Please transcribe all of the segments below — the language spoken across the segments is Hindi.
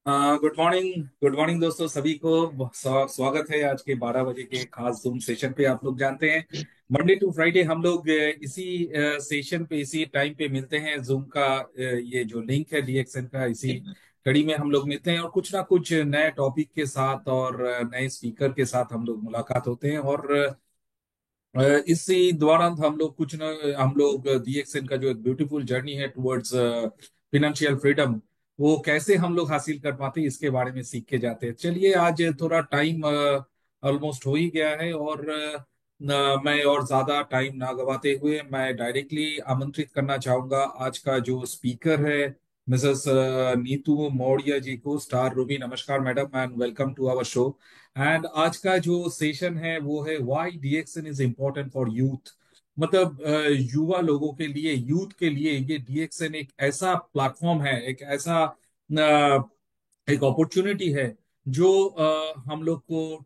गुड मॉर्निंग दोस्तों सभी को। स्वागत है आज के 12 बजे के खास जूम सेशन पे। आप लोग जानते हैं मंडे टू फ्राइडे हम लोग इसी सेशन पे इसी टाइम पे मिलते हैं। जूम का ये जो लिंक है डीएक्सएन का, इसी कड़ी में हम लोग मिलते हैं और कुछ ना कुछ नए टॉपिक के साथ और नए स्पीकर के साथ हम लोग मुलाकात होते हैं। और इसी दौरान हम लोग डीएक्सएन का जो एक ब्यूटीफुल जर्नी है टुवर्ड्स फिनेंशियल फ्रीडम, वो कैसे हम लोग हासिल कर पाते हैं इसके बारे में सीख के जाते हैं। चलिए, आज थोड़ा टाइम ऑलमोस्ट हो ही गया है और मैं और ज्यादा टाइम ना गवाते हुए मैं डायरेक्टली आमंत्रित करना चाहूंगा आज का जो स्पीकर है, मिसेस नीतू मौर्य जी को। स्टार रूबी, नमस्कार madam and welcome to our show. And आज का जो सेशन है वो है why DXN is important for youth. मतलब युवा लोगों के लिए, यूथ के लिए ये डीएक्सएन एक ऐसा प्लेटफॉर्म है, एक ऐसा एक अपॉर्चुनिटी है जो हम लोग को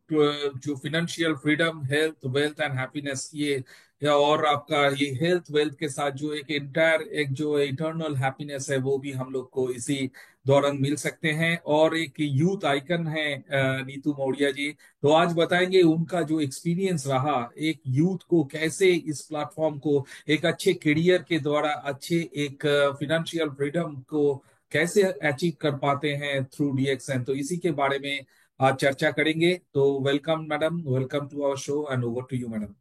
जो financial freedom, health, wealth and happiness, ये और आपका ये हेल्थ वेल्थ के साथ जो एक इंटायर एक जो इटर्नल हैप्पीनेस है वो भी हम लोग को इसी दौरान मिल सकते हैं। और एक यूथ आइकन है नीतू मौर्य जी, तो आज बताएंगे उनका जो एक्सपीरियंस रहा एक यूथ को कैसे इस प्लेटफॉर्म को एक अच्छे करियर के द्वारा अच्छे एक फिनेंशियल फ्रीडम को कैसे अचीव कर पाते हैं थ्रू डीएक्सएन। तो इसी के बारे में आज चर्चा करेंगे। तो welcome madam, welcome to our show and over to you madam.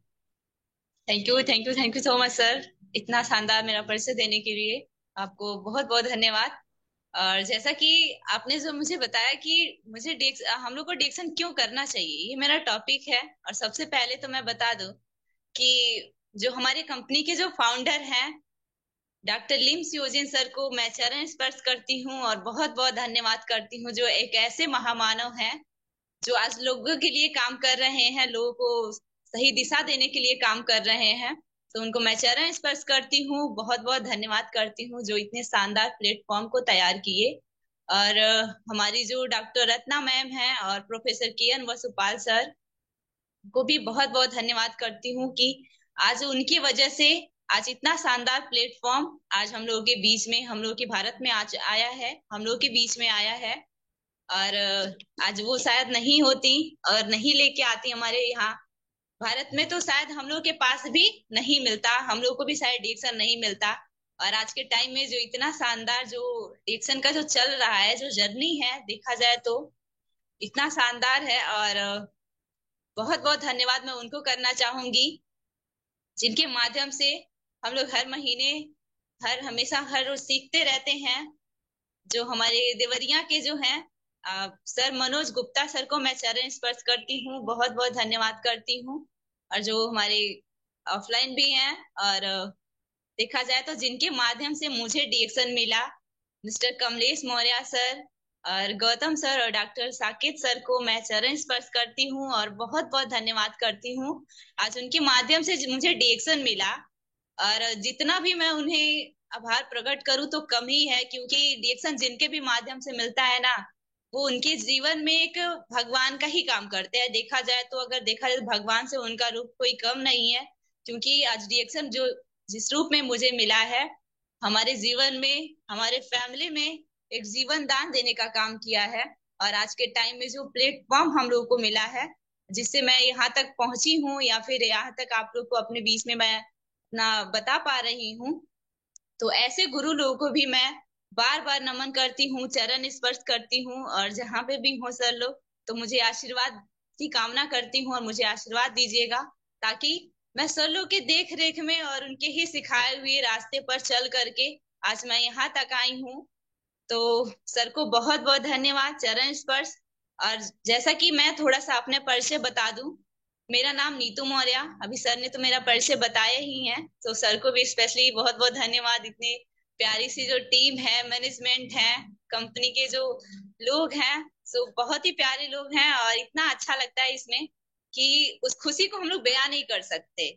Thank you so much sir. इतना शानदार मेरा परिचय देने के लिए आपको बहुत बहुत धन्यवाद। और जैसा कि आपने जो मुझे बताया कि हम लोग को डिएक्शन क्यों करना चाहिए, ये मेरा टॉपिक है। और सबसे पहले तो मैं बता दूं कि जो हमारी कंपनी के जो फाउंडर हैं डॉक्टर लिम सियोजिन सर को मैं चरण स्पर्श करती हूँ और बहुत बहुत धन्यवाद करती हूँ, जो एक ऐसे महामानव हैं जो आज लोगों के लिए काम कर रहे हैं, लोगों को सही दिशा देने के लिए काम कर रहे हैं। तो उनको मैं चरण स्पर्श करती हूँ, बहुत बहुत धन्यवाद करती हूँ जो इतने शानदार प्लेटफॉर्म को तैयार किए। और हमारी जो डॉक्टर रत्ना मैम हैं और प्रोफेसर किरण वसुपाल सर को भी बहुत बहुत धन्यवाद करती हूँ कि आज उनकी वजह से आज इतना शानदार प्लेटफॉर्म आज हम लोगों के बीच में, हम लोगों के भारत में आज आया है, हम लोगों के बीच में आया है। और आज वो शायद नहीं होती और नहीं लेके आती हमारे यहाँ भारत में, तो शायद हम लोग के पास भी नहीं मिलता, हम लोग को भी शायद डिक्शन नहीं मिलता। और आज के टाइम में जो इतना शानदार जो डिक्शन का जो चल रहा है, जो जर्नी है, देखा जाए तो इतना शानदार है। और बहुत बहुत धन्यवाद मैं उनको करना चाहूंगी जिनके माध्यम से हम लोग हर महीने, हर हमेशा हर रोज सीखते रहते हैं। जो हमारे देवरिया के जो हैं सर मनोज गुप्ता सर को मैं चरण स्पर्श करती हूँ, बहुत बहुत धन्यवाद करती हूँ। और जो हमारे ऑफलाइन भी हैं और देखा जाए तो जिनके माध्यम से मुझे डिएक्शन मिला, मिस्टर कमलेश मौर्य सर और गौतम सर और डॉक्टर साकेत सर को मैं चरण स्पर्श करती हूँ और बहुत बहुत धन्यवाद करती हूँ। आज उनके माध्यम से मुझे डिएक्शन मिला और जितना भी मैं उन्हें आभार प्रकट करूं तो कम ही है, क्योंकि डिएक्शन जिनके भी माध्यम से मिलता है ना, वो उनके जीवन में एक भगवान का ही काम करते हैं। देखा जाए तो, अगर देखा जाए तो भगवान से उनका रूप कोई कम नहीं है। क्योंकि आज डिएक्शन जो जिस रूप में मुझे मिला है, हमारे जीवन में, हमारे फैमिली में एक जीवन दान देने का काम किया है। और आज के टाइम में जो प्लेटफॉर्म हम लोग को मिला है, जिससे मैं यहाँ तक पहुंची हूँ या फिर यहाँ तक आप लोग को अपने बीच में मैं ना बता पा रही हूँ, तो ऐसे गुरु लोगों को भी मैं बार बार नमन करती हूँ, चरण स्पर्श करती हूँ। और जहां पे भी हो सर लोग, तो मुझे आशीर्वाद की कामना करती हूँ और मुझे आशीर्वाद दीजिएगा, ताकि मैं सर लोग के देख रेख में और उनके ही सिखाए हुए रास्ते पर चल करके आज मैं यहाँ तक आई हूँ। तो सर को बहुत बहुत धन्यवाद, चरण स्पर्श। और जैसा कि मैं थोड़ा सा अपने परिचय बता दूं, मेरा नाम नीतू मौर्य, अभी सर ने तो मेरा परिचय बताया ही है, तो सर को भी स्पेशली बहुत बहुत धन्यवाद। इतनी प्यारी सी जो टीम है, मैनेजमेंट है, कंपनी के जो लोग हैं, सो बहुत ही प्यारे लोग हैं और इतना अच्छा लगता है इसमें कि उस खुशी को हम लोग बयां नहीं कर सकते।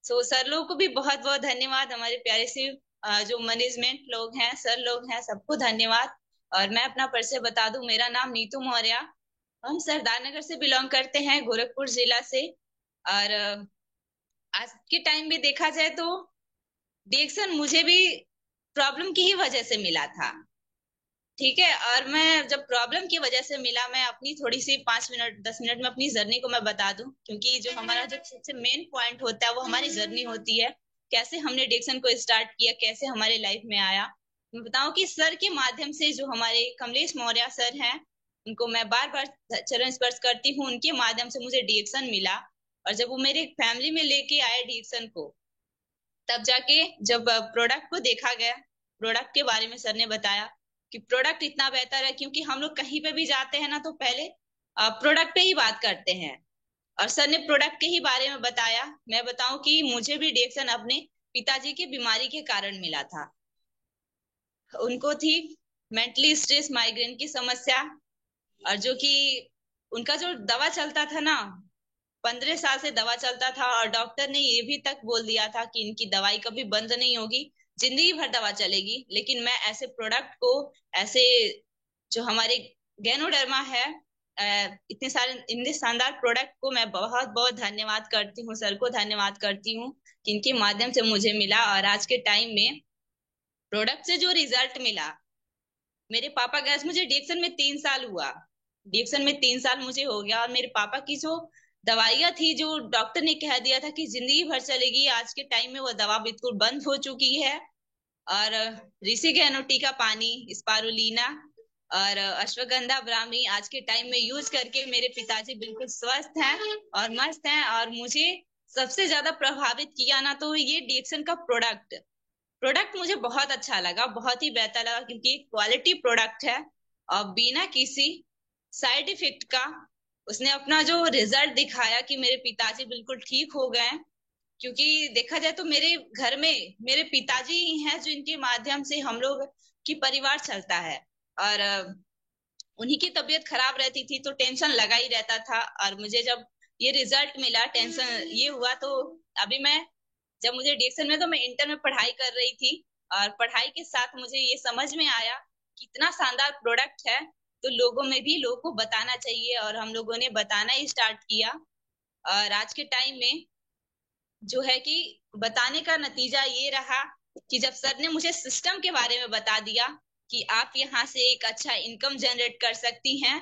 सो सर लोगों को भी बहुत बहुत धन्यवाद, हमारे प्यारे से जो मैनेजमेंट लोग हैं, सर लोग हैं, सबको धन्यवाद। और मैं अपना परिचय बता दूं, मेरा नाम नीतू मौर्य, हम सरदार नगर से बिलोंग करते हैं, गोरखपुर जिला से। और आज के टाइम में देखा जाए तो डिएक्शन मुझे भी प्रॉब्लम की ही वजह से मिला था। ठीक है। और मैं जब प्रॉब्लम की वजह से मिला, मैं अपनी थोड़ी सी 5 मिनट 10 मिनट में अपनी जर्नी को मैं बता दूं, क्योंकि जो हमारा जो सबसे मेन पॉइंट होता है वो हमारी जर्नी होती है। कैसे हमने डिक्शन को स्टार्ट किया, कैसे हमारे लाइफ में आया। मैं बताऊं कि सर के माध्यम से, जो हमारे कमलेश मौर्य सर हैं, उनको मैं बार बार चरण स्पर्श करती हूँ, उनके माध्यम से मुझे डिएक्शन मिला। और जब वो मेरे फैमिली में लेके आए डिएक्शन को, तब जाके जब प्रोडक्ट को देखा गया, प्रोडक्ट के बारे में सर ने बताया कि प्रोडक्ट इतना बेहतर है, क्योंकि हम लोग कहीं पे भी जाते हैं ना तो पहले प्रोडक्ट पे ही बात करते हैं। और सर ने प्रोडक्ट के ही बारे में बताया। मैं बताऊं कि मुझे भी डिएक्शन अपने पिताजी की बीमारी के कारण मिला था। उनको थी मेंटली स्ट्रेस माइग्रेन की समस्या, और जो कि उनका जो दवा चलता था ना, 15 साल से दवा चलता था, और डॉक्टर ने ये भी तक बोल दिया था कि इनकी दवाई कभी बंद नहीं होगी, जिंदगी भर दवा चलेगी। लेकिन मैं ऐसे प्रोडक्ट को, ऐसे जो हमारे गैनोडर्मा है, इतने शानदार प्रोडक्ट को मैं बहुत बहुत धन्यवाद करती हूँ, सर को धन्यवाद करती हूँ कि इनके माध्यम से मुझे मिला। और आज के टाइम में प्रोडक्ट से जो रिजल्ट मिला, मेरे पापा गैस, मुझे डिएक्शन में 3 साल हुआ, डिएक्शन में 3 साल मुझे हो गया, और मेरे पापा की जो दवाइयाँ थी, जो डॉक्टर ने कह दिया था कि जिंदगी भर चलेगी, आज के टाइम में वो दवा बिल्कुल बंद हो चुकी है। और ऋषि गहनोटी का पानी, स्पारुलीना और अश्वगंधा ब्राह्मी आज के टाइम में यूज करके मेरे पिताजी बिल्कुल स्वस्थ हैं और मस्त हैं। और मुझे सबसे ज्यादा प्रभावित किया ना, तो ये डिएक्शन का प्रोडक्ट, प्रोडक्ट मुझे बहुत अच्छा लगा, बहुत ही बेहतर लगा, क्योंकि क्वालिटी प्रोडक्ट है और बिना किसी साइड इफेक्ट का उसने अपना जो रिजल्ट दिखाया कि मेरे पिताजी बिल्कुल ठीक हो गए। क्योंकि देखा जाए तो मेरे घर में मेरे पिताजी ही हैं जो इनके माध्यम से हम लोग की परिवार चलता है। और उन्हीं की तबीयत खराब रहती थी तो टेंशन लगा ही रहता था। और मुझे जब ये रिजल्ट मिला, टेंशन ये हुआ, तो अभी मैं, जब मुझे डिएक्शन में, तो मैं इंटर में पढ़ाई कर रही थी, और पढ़ाई के साथ मुझे ये समझ में आया कि इतना शानदार प्रोडक्ट है तो लोगों में भी, लोगों को बताना चाहिए, और हम लोगों ने बताना ही स्टार्ट किया। और आज के टाइम में जो है कि बताने का नतीजा ये रहा कि जब सर ने मुझे सिस्टम के बारे में बता दिया कि आप यहाँ से एक अच्छा इनकम जनरेट कर सकती हैं,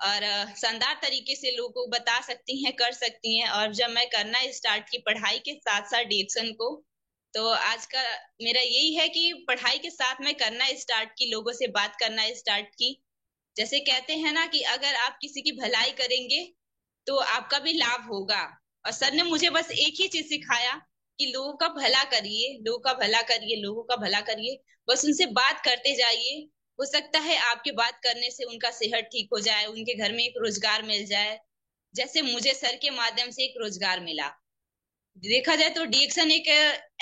और शानदार तरीके से लोगों को बता सकती हैं, कर सकती हैं। और जब मैं करना स्टार्ट की पढ़ाई के साथ साथ डिएक्शन को, तो आज का मेरा यही है कि पढ़ाई के साथ में करना स्टार्ट की, लोगों से बात करना स्टार्ट की। जैसे कहते हैं ना कि अगर आप किसी की भलाई करेंगे तो आपका भी लाभ होगा। और सर ने मुझे बस एक ही चीज सिखाया कि लोगों का भला करिए, लोगों का भला करिए, लोगों का भला करिए। बस उनसे बात करते जाइए, हो सकता है आपके बात करने से उनका सेहत ठीक हो जाए, उनके घर में एक रोजगार मिल जाए, जैसे मुझे सर के माध्यम से एक रोजगार मिला। देखा जाए तो डिएक्शन एक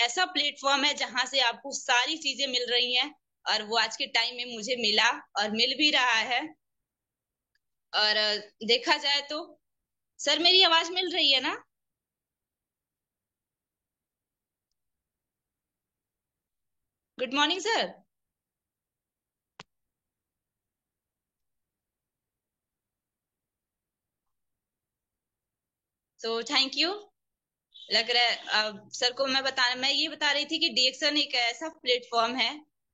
ऐसा प्लेटफॉर्म है जहां से आपको सारी चीजें मिल रही हैं, और वो आज के टाइम में मुझे मिला और मिल भी रहा है। और देखा जाए तो, सर मेरी आवाज मिल रही है ना? Good morning sir. तो थैंक यू। लग रहा है सर को मैं ये बता रही थी कि डिएक्शन एक ऐसा प्लेटफॉर्म है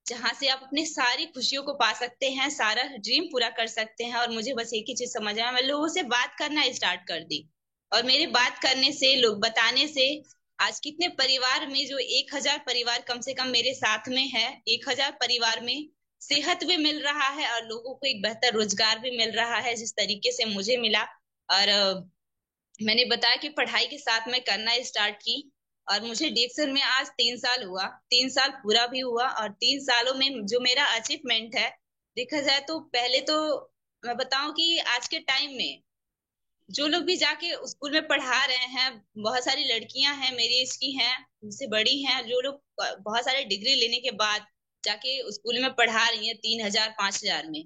जहां से आप अपनी सारी खुशियों को पा सकते हैं, सारा ड्रीम पूरा कर सकते हैं। और मुझे बस एक ही चीज समझ आया, मैं लोगों से बात करना स्टार्ट कर दी, और मेरे बात करने से, लोग बताने से, आज कितने परिवार में, जो 1,000 परिवार कम से कम मेरे साथ में है, 1,000 परिवार में सेहत भी मिल रहा है और लोगों को एक बेहतर रोजगार भी मिल रहा है, जिस तरीके से मुझे मिला। और मैंने बताया कि पढ़ाई के साथ मैं करना स्टार्ट की, और मुझे डिक्शन में आज 3 साल हुआ, 3 साल पूरा भी हुआ। और 3 सालों में जो मेरा अचीवमेंट है, देखा जाए तो पहले तो मैं बताऊं कि आज के टाइम में जो लोग भी जाके स्कूल में पढ़ा रहे हैं, बहुत सारी लड़कियां हैं मेरी एज की हैं, मुझसे बड़ी हैं, जो लोग बहुत सारे डिग्री लेने के बाद जाके स्कूल में पढ़ा रही हैं 3,000 5,000 में।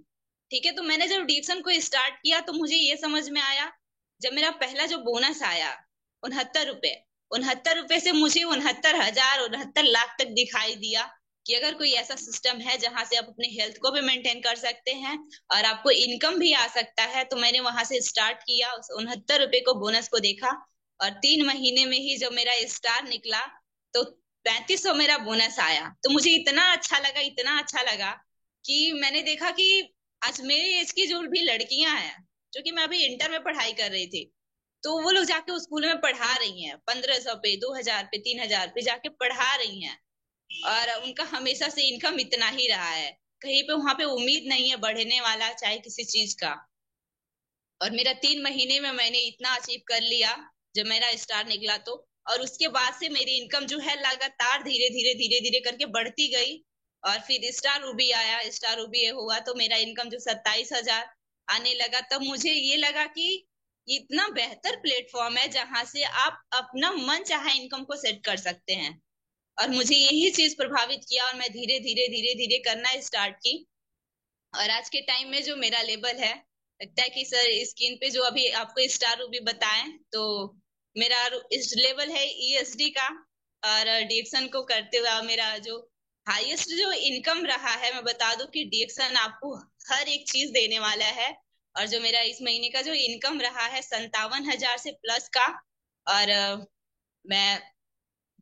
ठीक है, तो मैंने जब डिक्शन को स्टार्ट किया तो मुझे ये समझ में आया, जब मेरा पहला जो बोनस आया, 69 रुपए, 69 रुपए से मुझे 69,000, 69 लाख तक दिखाई दिया कि अगर कोई ऐसा सिस्टम है जहां से आप अपने हेल्थ को भी मेंटेन कर सकते हैं और आपको इनकम भी आ सकता है। तो मैंने वहां से स्टार्ट किया, उस 69 रुपए को, बोनस को देखा, और 3 महीने में ही जब मेरा स्टार निकला तो 3,500 मेरा बोनस आया। तो मुझे इतना अच्छा लगा, इतना अच्छा लगा कि मैंने देखा कि आज मेरे एज की जो भी लड़कियां हैं, जो कि मैं अभी इंटर में पढ़ाई कर रही थी, तो वो लोग जाके उस स्कूल में पढ़ा रही हैं, 1500 पे, 2000 पे, 3000 पे जाके पढ़ा रही हैं। और उनका हमेशा से इनकम इतना ही रहा है, कहीं पे वहां पे उम्मीद नहीं है बढ़ने वाला चाहे किसी चीज का। और मेरा 3 महीने में मैंने इतना अचीव कर लिया जब मेरा स्टार निकला तो। और उसके बाद से मेरी इनकम जो है लगातार धीरे धीरे धीरे धीरे करके बढ़ती गई। और फिर स्टार रूबी आया, स्टार रूबी हुआ तो मेरा इनकम जो 27,000 आने लगा, तब मुझे ये लगा कि इतना बेहतर प्लेटफॉर्म है जहां से आप अपना मन चाहे इनकम को सेट कर सकते हैं। और मुझे यही चीज प्रभावित किया और मैं धीरे धीरे धीरे धीरे करना स्टार्ट की। और आज के टाइम में जो मेरा लेवल है, लगता है कि सर स्क्रीन पे जो अभी आपको स्टार रूबी बताएं, तो मेरा इस लेवल है ईएसडी का। और डीएक्सन को करते हुए मेरा जो हाईएस्ट जो इनकम रहा है, मैं बता दूं कि डीएक्सन आपको हर एक चीज देने वाला है। और जो मेरा इस महीने का जो इनकम रहा है 57,000 से प्लस का। और मैं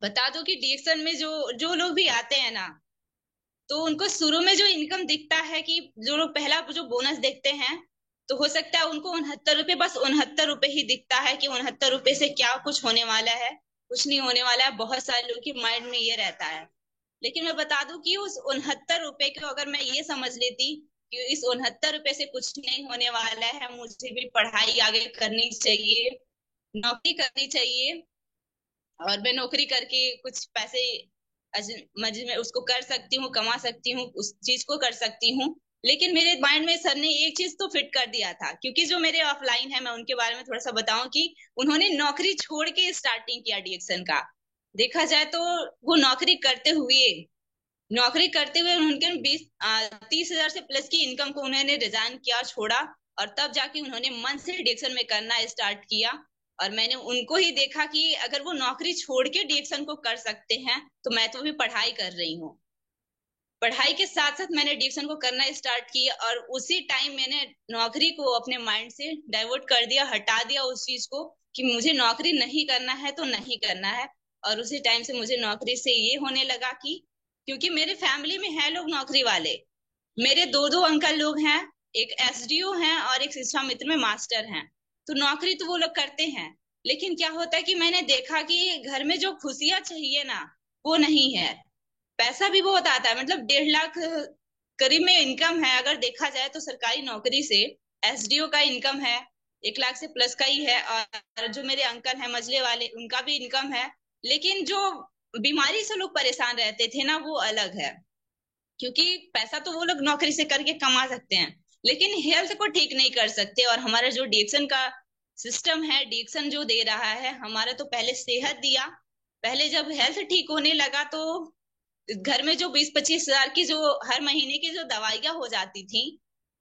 बता दूं कि डीएक्सन में जो जो लोग भी आते हैं ना, तो उनको शुरू में जो इनकम दिखता है कि जो लोग पहला जो बोनस देखते हैं, तो हो सकता है उनको 69 रुपए, बस 69 रुपए ही दिखता है कि 69 रुपए से क्या कुछ होने वाला है। कुछ नहीं होने वाला है, बहुत सारे लोग के माइंड में ये रहता है। लेकिन मैं बता दूं कि उस 69 रुपए को अगर मैं ये समझ लेती कि इस 69 रुपए से कुछ नहीं होने वाला है, मुझे भी पढ़ाई आगे करनी चाहिए, नौकरी करनी चाहिए, और मैं नौकरी करके कुछ पैसे मैं उसको कर सकती हूँ, कमा सकती हूँ, उस चीज को कर सकती हूँ। लेकिन मेरे माइंड में सर ने एक चीज तो फिट कर दिया था, क्योंकि जो मेरे ऑफलाइन है, मैं उनके बारे में थोड़ा सा बताऊं कि उन्होंने नौकरी छोड़ के स्टार्टिंग किया डीएक्सन का। देखा जाए तो वो नौकरी करते हुए उनके 30,000 से प्लस की इनकम को उन्होंने रिजाइन किया, छोड़ा। और तब जाके उन्होंने मन से डीएक्सन में करना स्टार्ट किया। और मैंने उनको ही देखा कि अगर वो नौकरी छोड़ के डीएक्सन को कर सकते हैं, तो मैं तो भी पढ़ाई कर रही हूँ। पढ़ाई के साथ साथ मैंने डीएक्सन को करना स्टार्ट किया, और उसी टाइम मैंने नौकरी को अपने माइंड से डाइवर्ट कर दिया, हटा दिया उस चीज को कि मुझे नौकरी नहीं करना है तो नहीं करना है। और उसी टाइम से मुझे नौकरी से ये होने लगा कि क्योंकि मेरे फैमिली में है लोग नौकरी वाले, मेरे दो दो अंकल लोग हैं, एक एसडीओ हैं और एक शिक्षा मित्र में मास्टर हैं। तो नौकरी तो वो लोग करते हैं। लेकिन क्या होता है कि मैंने देखा कि घर में जो खुशियां चाहिए ना, वो नहीं है। पैसा भी बहुत आता है, मतलब 1.5 लाख करीब में इनकम है अगर देखा जाए तो सरकारी नौकरी से। एसडीओ का इनकम है 1 लाख से प्लस का ही है। और जो मेरे अंकल हैं मजले वाले, उनका भी इनकम है। लेकिन जो बीमारी से लोग परेशान रहते थे ना, वो अलग है। क्योंकि पैसा तो वो लोग नौकरी से करके कमा सकते हैं, लेकिन हेल्थ को ठीक नहीं कर सकते। और हमारा जो डीएक्सन का सिस्टम है, डीएक्सन जो दे रहा है हमारा, तो पहले सेहत दिया। पहले जब हेल्थ ठीक होने लगा तो घर में जो 20-25 हजार की जो हर महीने की जो दवाइयां हो जाती थी,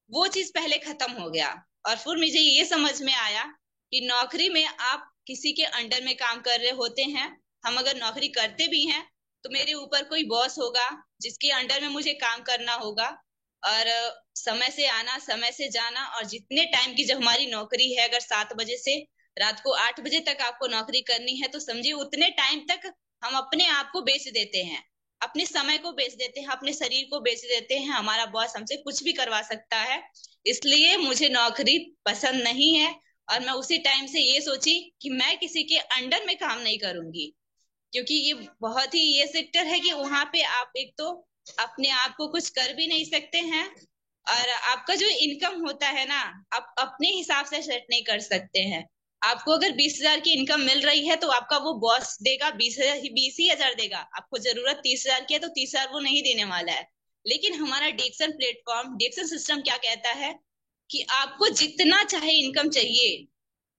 वो चीज पहले खत्म हो गया। और फिर मुझे ये समझ में आया कि नौकरी में आप किसी के अंडर में काम कर रहे होते हैं। हम अगर नौकरी करते भी हैं, तो मेरे ऊपर कोई बॉस होगा जिसके अंडर में मुझे काम करना होगा। और समय से आना, समय से जाना, और जितने टाइम की जब हमारी नौकरी है, अगर 7 बजे से रात को 8 बजे तक आपको नौकरी करनी है, तो समझिए उतने टाइम तक हम अपने आप को बेच देते हैं, अपने समय को बेच देते हैं, अपने शरीर को बेच देते हैं। हमारा बॉस हमसे कुछ भी करवा सकता है। इसलिए मुझे नौकरी पसंद नहीं है। और मैं उसी टाइम से ये सोची कि मैं किसी के अंडर में काम नहीं करूंगी, क्योंकि ये बहुत ही ये सेक्टर है कि वहां पे आप एक तो अपने आप को कुछ कर भी नहीं सकते हैं, और आपका जो इनकम होता है ना, आप अपने हिसाब से सेट नहीं कर सकते हैं। आपको अगर 20,000 की इनकम मिल रही है, तो आपका वो बॉस देगा 20,000 ही, 20 ही हजार देगा। आपको जरूरत 30,000 की है, तो 30,000 वो नहीं देने वाला है। लेकिन हमारा डिक्सन प्लेटफॉर्म, डिक्सन सिस्टम क्या कहता है कि आपको जितना चाहे इनकम चाहिए।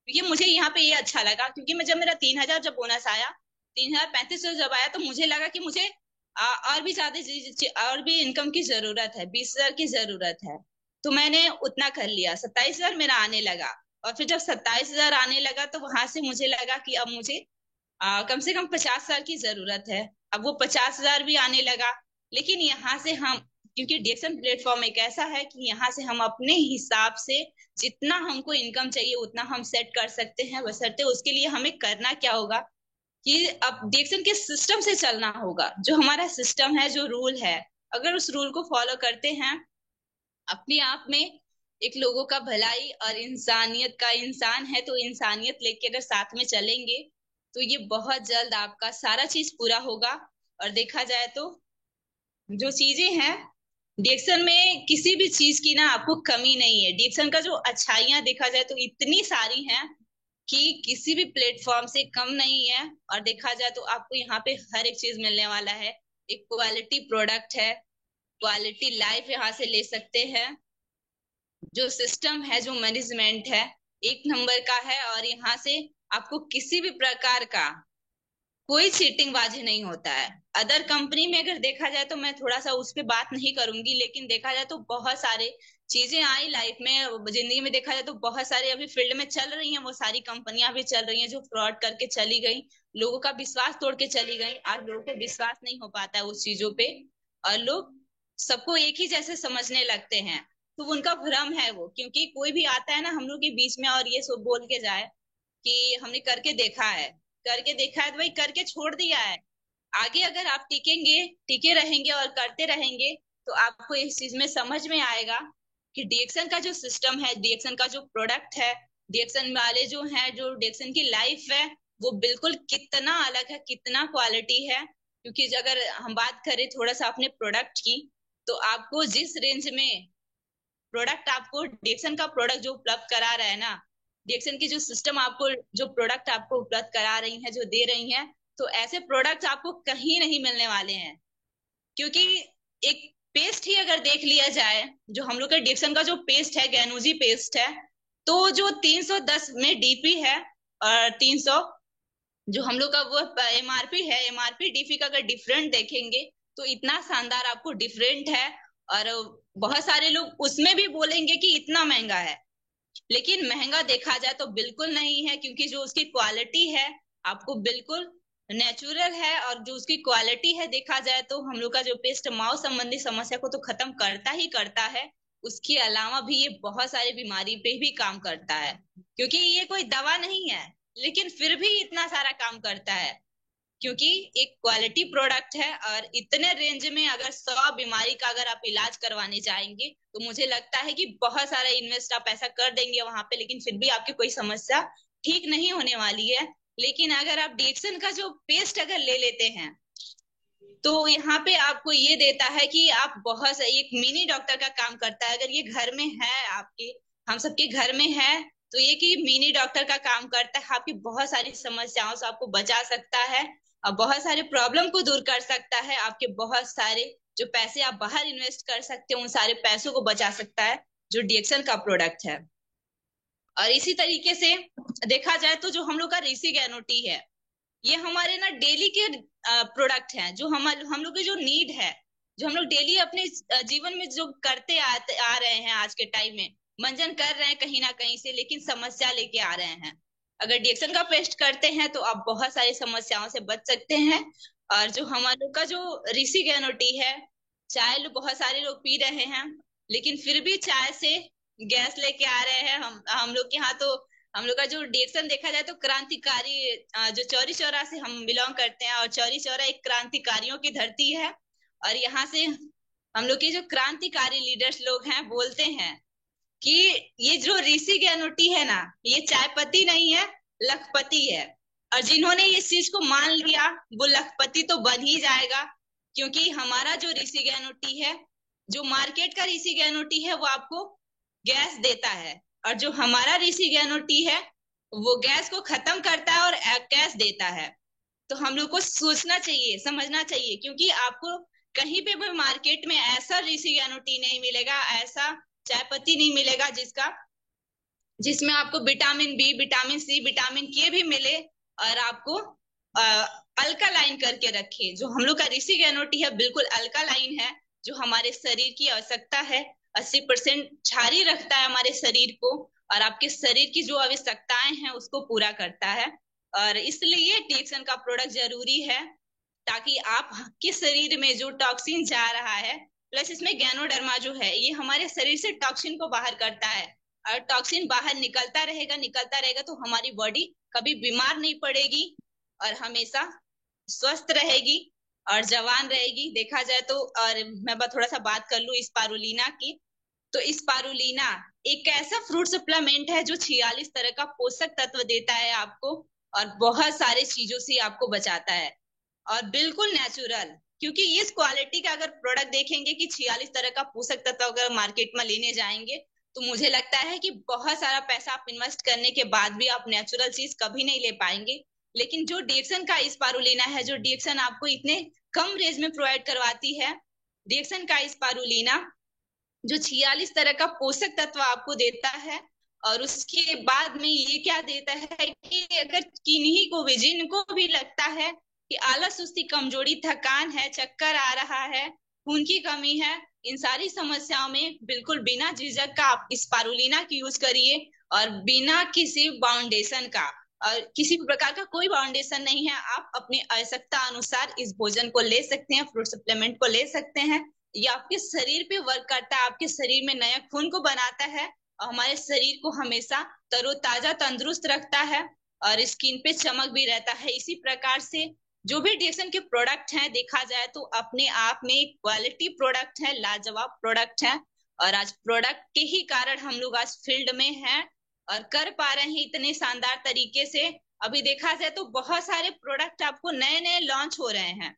ये मुझे यहाँ पे ये अच्छा लगा, क्योंकि मैं जब मेरा 3,000 जब बोनस आया, 3,035 जब आया, तो मुझे लगा कि मुझे और भी ज्यादा और भी इनकम की जरूरत है, 20,000 की जरूरत है। तो मैंने उतना कर लिया, 27,000 मेरा आने लगा। और फिर जब 27,000 आने लगा, तो वहां से मुझे लगा कि अब मुझे कम से कम 50,000 की जरूरत है। अब वो 50,000 भी आने लगा। लेकिन यहाँ से हम, क्योंकि डिक्सन प्लेटफॉर्म एक ऐसा है कि यहाँ से हम अपने हिसाब से जितना हमको इनकम चाहिए उतना हम सेट कर सकते हैं। बशर्ते उसके लिए हमें करना क्या होगा कि अब डिक्सन के सिस्टम से चलना होगा। जो हमारा सिस्टम है, जो रूल है, अगर उस रूल को फॉलो करते हैं, अपने आप में एक लोगों का भलाई और इंसानियत का, इंसान है तो इंसानियत लेके अगर साथ में चलेंगे तो ये बहुत जल्द आपका सारा चीज पूरा होगा। और देखा जाए तो जो चीजें हैं डिएक्शन में, किसी भी चीज की ना आपको कमी नहीं है। डिएक्शन का जो अच्छाइयां देखा जाए तो इतनी सारी हैं कि किसी भी प्लेटफॉर्म से कम नहीं है। और देखा जाए तो आपको यहाँ पे हर एक चीज मिलने वाला है। एक क्वालिटी प्रोडक्ट है, क्वालिटी लाइफ यहाँ से ले सकते हैं। जो सिस्टम है, जो मैनेजमेंट है, एक नंबर का है। और यहाँ से आपको किसी भी प्रकार का कोई चीटिंग बाजी नहीं होता है। अदर कंपनी में अगर देखा जाए तो मैं थोड़ा सा उस पे बात नहीं करूंगी, लेकिन देखा जाए तो बहुत सारे चीजें आई लाइफ में, जिंदगी में देखा जाए तो बहुत सारे अभी फील्ड में चल रही हैं। वो सारी कंपनियां भी चल रही हैं जो फ्रॉड करके चली गई, लोगों का विश्वास तोड़ के चली गई। आज लोगों को विश्वास नहीं हो पाता है उस चीजों पे, और लोग सबको एक ही जैसे समझने लगते हैं। तो उनका भ्रम है वो, क्योंकि कोई भी आता है ना हम लोग के बीच में और ये सब बोल के जाए कि हमने करके देखा है, करके देखा है तो भाई करके छोड़ दिया है। आगे अगर आप टिकेंगे, टिके रहेंगे और करते रहेंगे तो आपको इस चीज में समझ में आएगा कि डिएक्शन का जो सिस्टम है, डिएक्शन का जो प्रोडक्ट है, डिएक्शन वाले जो है, जो डिएक्शन की लाइफ है, वो बिल्कुल कितना अलग है, कितना क्वालिटी है। क्योंकि अगर हम बात करें थोड़ा सा अपने प्रोडक्ट की, तो आपको जिस रेंज में प्रोडक्ट, आपको डिएक्शन का प्रोडक्ट जो उपलब्ध करा रहा है ना, डिएक्शन की जो सिस्टम आपको, जो प्रोडक्ट आपको उपलब्ध करा रही है, जो दे रही है, तो ऐसे प्रोडक्ट आपको कहीं नहीं मिलने वाले हैं। क्योंकि एक पेस्ट ही अगर देख लिया जाए, जो हम लोग का डिएक्शन का जो पेस्ट है, गैनूजी पेस्ट है, तो जो 310 में डीपी है, और 300 जो हम लोग का वो एमआरपी है, एमआरपी डीपी का अगर डिफरेंट देखेंगे तो इतना शानदार आपको डिफरेंट है। और बहुत सारे लोग उसमें भी बोलेंगे कि इतना महंगा है, लेकिन महंगा देखा जाए तो बिल्कुल नहीं है, क्योंकि जो उसकी क्वालिटी है आपको बिल्कुल नेचुरल है। और जो उसकी क्वालिटी है देखा जाए तो हम लोग का जो पेस्ट माउथ संबंधी समस्या को तो खत्म करता ही करता है, उसके अलावा भी ये बहुत सारी बीमारी पे भी काम करता है। क्योंकि ये कोई दवा नहीं है, लेकिन फिर भी इतना सारा काम करता है, क्योंकि एक क्वालिटी प्रोडक्ट है। और इतने रेंज में अगर 100 बीमारी का अगर आप इलाज करवाने जाएंगे तो मुझे लगता है कि बहुत सारा इन्वेस्ट आप ऐसा कर देंगे वहां पे, लेकिन फिर भी आपकी कोई समस्या ठीक नहीं होने वाली है। लेकिन अगर आप डिएक्शन का जो पेस्ट अगर ले लेते हैं तो यहाँ पे आपको ये देता है कि आप बहुत एक मिनी डॉक्टर का काम करता है। अगर ये घर में है आपके, हम सबके घर में है, तो ये कि मिनी डॉक्टर का काम करता है, आपकी बहुत सारी समस्याओं से आपको बचा सकता है, और बहुत सारे प्रॉब्लम को दूर कर सकता है। आपके बहुत सारे जो पैसे आप बाहर इन्वेस्ट कर सकते हो, उन सारे पैसों को बचा सकता है, जो डिएक्शन का प्रोडक्ट है। और इसी तरीके से देखा जाए तो जो हम लोग का ऋषि गैनोटी है, ये हमारे ना डेली के प्रोडक्ट हैं, जो हम लोग की जो नीड है, जो हम लोग डेली अपने जीवन में जो करते आ रहे हैं, आज के टाइम में मंजन कर रहे हैं कहीं ना कहीं से, लेकिन समस्या लेके आ रहे हैं। अगर डिएक्शन का पेस्ट करते हैं तो आप बहुत सारी समस्याओं से बच सकते हैं। और जो हमारे लोग का जो ऋषि गैनोटी है, चाय लोग बहुत सारे लोग पी रहे हैं, लेकिन फिर भी चाय से गैस लेके आ रहे हैं। हम लोग के यहाँ तो, हम लोग का जो डिएक्शन देखा जाए तो क्रांतिकारी, जो चौरी चौरा से हम बिलोंग करते हैं, और चौरी चौरा एक क्रांतिकारियों की धरती है। और यहाँ से हम लोग के जो क्रांतिकारी लीडर्स लोग हैं बोलते हैं कि ये जो ऋषि ज्ञानोटी है ना, ये चाय पत्ती नहीं है, लखपति है। और जिन्होंने इस चीज को मान लिया वो लखपति तो बन ही जाएगा। क्योंकि हमारा जो ऋषि ज्ञानोटी है, जो मार्केट का ऋषि ज्ञानोटी है, वो आपको गैस देता है। और जो हमारा ऋषि ज्ञानोटी है, वो गैस को खत्म करता है और गैस देता है। तो हम लोग को सोचना चाहिए, समझना चाहिए, क्योंकि आपको कहीं पे भी मार्केट में ऐसा ऋषि ज्ञानोटी नहीं मिलेगा, ऐसा चाय पत्ती नहीं मिलेगा जिसमें आपको vitamin B, vitamin C, vitamin K भी मिले, और आपको अल्कालाइन करके रखे। जो हम लोग का ऋषि गैनोटी है बिल्कुल अल्कालाइन है, जो हमारे शरीर की आवश्यकता है, 80% क्षारीय रखता है हमारे शरीर को, और आपके शरीर की जो आवश्यकताएं हैं उसको पूरा करता है। और इसलिए डिएक्शन का प्रोडक्ट जरूरी है, ताकि आपके शरीर में जो टॉक्सिन जा रहा है, प्लस इसमें गैनोडर्मा जो है, ये हमारे शरीर से टॉक्सिन को बाहर करता है। और टॉक्सिन बाहर निकलता रहेगा तो हमारी बॉडी कभी बीमार नहीं पड़ेगी, और हमेशा स्वस्थ रहेगी और जवान रहेगी देखा जाए तो। और मैं थोड़ा सा बात कर लूं इस पारुलिना की, तो स्पारुलीना एक ऐसा फ्रूट सप्लीमेंट है जो 46 तरह का पोषक तत्व देता है आपको, और बहुत सारे चीजों से आपको बचाता है, और बिल्कुल नेचुरल। क्योंकि इस क्वालिटी का अगर प्रोडक्ट देखेंगे कि 46 तरह का पोषक तत्व अगर मार्केट में लेने जाएंगे, तो मुझे लगता है कि बहुत सारा पैसा आप इन्वेस्ट करने के बाद भी आप नेचुरल चीज कभी नहीं ले पाएंगे। लेकिन जो डीएक्सन का स्पारुलीना है, जो डीएक्सन आपको इतने कम रेंज में प्रोवाइड करवाती है, डीएक्सन का स्पारुलीना जो 46 तरह का पोषक तत्व आपको देता है, और उसके बाद में ये क्या देता है कि अगर किन्हीं को भी, जिनको भी लगता है कि आलस, सुस्ती, कमजोरी, थकान है, चक्कर आ रहा है, खून की कमी है, इन सारी समस्याओं में बिल्कुल बिना झिझक का आप स्पारुलिना की यूज करिए, और बिना किसी बाउंडेशन का, और किसी भी प्रकार का कोई बाउंडेशन नहीं है। आप अपनी आवश्यकता अनुसार इस भोजन को ले सकते हैं, फ्रूट सप्लीमेंट को ले सकते हैं। ये आपके शरीर पे वर्क करता है, आपके शरीर में नया खून को बनाता है, और हमारे शरीर को हमेशा तरोताजा, तंदुरुस्त रखता है, और स्किन पे चमक भी रहता है। इसी प्रकार से जो भी डिएक्शन के प्रोडक्ट हैं, देखा जाए तो अपने आप में क्वालिटी प्रोडक्ट है, लाजवाब प्रोडक्ट है, और आज प्रोडक्ट के ही कारण हम लोग आज फील्ड में हैं और कर पा रहे हैं इतने शानदार तरीके से। अभी देखा जाए तो बहुत सारे प्रोडक्ट आपको नए नए लॉन्च हो रहे हैं।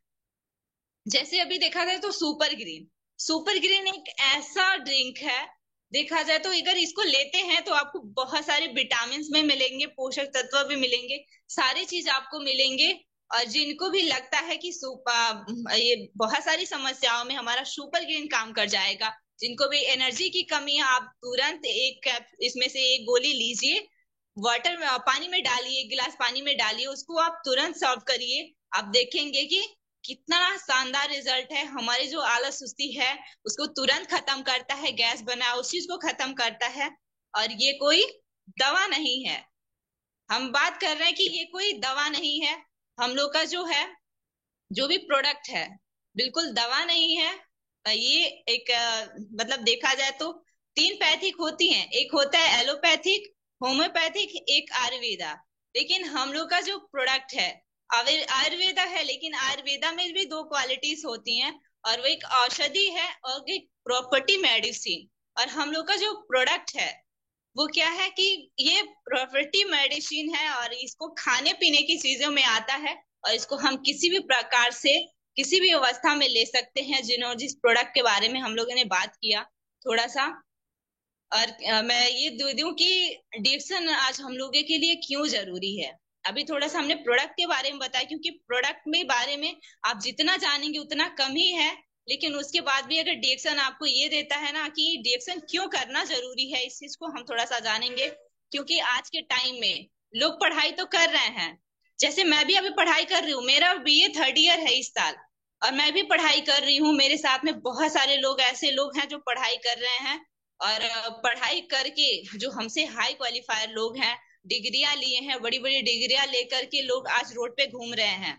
जैसे अभी देखा जाए तो सुपर ग्रीन, सुपर ग्रीन एक ऐसा ड्रिंक है, देखा जाए तो अगर इसको लेते हैं तो आपको बहुत सारे विटामिन में मिलेंगे, पोषक तत्व भी मिलेंगे, सारी चीज आपको मिलेंगे। और जिनको भी लगता है कि ये बहुत सारी समस्याओं में हमारा सुपर ग्रीन काम कर जाएगा, जिनको भी एनर्जी की कमी है, आप तुरंत एक कैप इसमें से एक गोली लीजिए, वाटर में, पानी में डालिए, एक गिलास पानी में डालिए, उसको आप तुरंत सर्व करिए। आप देखेंगे कि कितना शानदार रिजल्ट है। हमारी जो आलस सुस्ती है उसको तुरंत खत्म करता है, गैस बना उस चीज को खत्म करता है। और ये कोई दवा नहीं है, हम बात कर रहे हैं कि ये कोई दवा नहीं है। हम लोग का जो है, जो भी प्रोडक्ट है, बिल्कुल दवा नहीं है। ये एक मतलब देखा जाए तो तीन पैथिक होती हैं, एक होता है एलोपैथिक, होम्योपैथिक, एक आयुर्वेदा। लेकिन हम लोग का जो प्रोडक्ट है आयुर्वेदा है, लेकिन आयुर्वेदा में भी दो क्वालिटीज होती हैं, और वो एक औषधि है और एक प्रॉपर्टी मेडिसिन। और हम लोग का जो प्रोडक्ट है वो क्या है कि ये प्रॉपर्टी मेडिसिन है, और इसको खाने पीने की चीजों में आता है, और इसको हम किसी भी प्रकार से किसी भी अवस्था में ले सकते हैं। जिस प्रोडक्ट के बारे में हम लोगों ने बात किया थोड़ा सा, और मैं ये दे दूं कि डिक्शन आज हम लोगों के लिए क्यों जरूरी है। अभी थोड़ा सा हमने प्रोडक्ट के बारे में बताया, क्योंकि प्रोडक्ट में बारे में आप जितना जानेंगे उतना कम ही है। लेकिन उसके बाद भी अगर डिएक्शन आपको ये देता है ना कि डिएक्शन क्यों करना जरूरी है, इस चीज को हम थोड़ा सा जानेंगे। क्योंकि आज के टाइम में लोग पढ़ाई तो कर रहे हैं, जैसे मैं भी अभी पढ़ाई कर रही हूँ, मेरा बीए थर्ड ईयर है इस साल, और मैं भी पढ़ाई कर रही हूँ। मेरे साथ में बहुत सारे लोग ऐसे लोग हैं जो पढ़ाई कर रहे हैं, और पढ़ाई करके जो हमसे हाई क्वालिफायर लोग हैं, डिग्रियां लिए हैं, बड़ी बड़ी डिग्रियां लेकर के लोग आज रोड पे घूम रहे हैं।